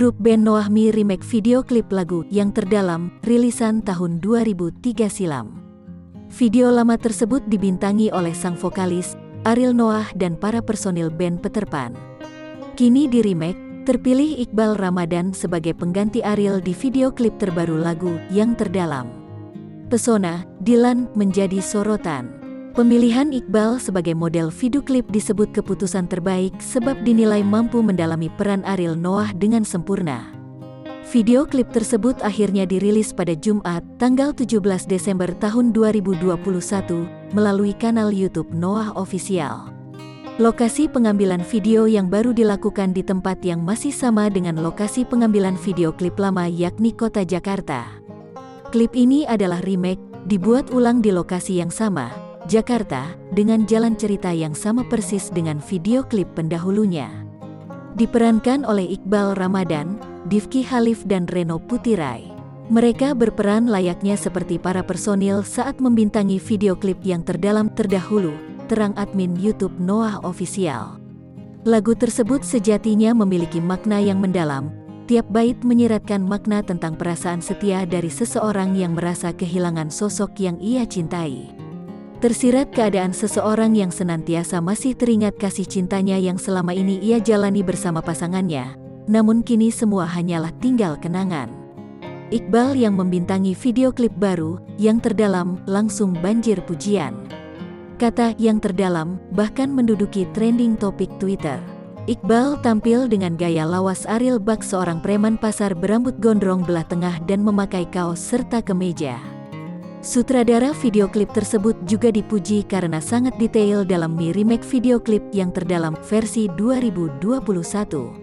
Grup band Noah remake video klip lagu Yang Terdalam, rilisan tahun 2003 silam. Video lama tersebut dibintangi oleh sang vokalis, Ariel Noah dan para personil band Peter Pan. Kini di remake, terpilih Iqbal Ramadan sebagai pengganti Ariel di video klip terbaru lagu Yang Terdalam. Pesona, Dilan menjadi sorotan. Pemilihan Iqbal sebagai model video klip disebut keputusan terbaik sebab dinilai mampu mendalami peran Ariel Noah dengan sempurna. Video klip tersebut akhirnya dirilis pada Jumat, tanggal 17 Desember tahun 2021, melalui kanal YouTube Noah Official. Lokasi pengambilan video yang baru dilakukan di tempat yang masih sama dengan lokasi pengambilan video klip lama yakni Kota Jakarta. Klip ini adalah remake, dibuat ulang di lokasi yang sama, Jakarta, dengan jalan cerita yang sama persis dengan video klip pendahulunya. Diperankan oleh Iqbal Ramadan, Difki Khalif dan Reno Putirai. Mereka berperan layaknya seperti para personil saat membintangi video klip Yang Terdalam terdahulu, terang admin YouTube Noah Official. Lagu tersebut sejatinya memiliki makna yang mendalam, tiap bait menyiratkan makna tentang perasaan setia dari seseorang yang merasa kehilangan sosok yang ia cintai. Tersirat keadaan seseorang yang senantiasa masih teringat kasih cintanya yang selama ini ia jalani bersama pasangannya, namun kini semua hanyalah tinggal kenangan. Iqbal yang membintangi video klip baru, Yang Terdalam, langsung banjir pujian. Kata Yang Terdalam bahkan menduduki trending topik Twitter. Iqbal tampil dengan gaya lawas Ariel bak seorang preman pasar berambut gondrong belah tengah dan memakai kaos serta kemeja. Sutradara video klip tersebut juga dipuji karena sangat detail dalam remake video klip Yang Terdalam versi 2021.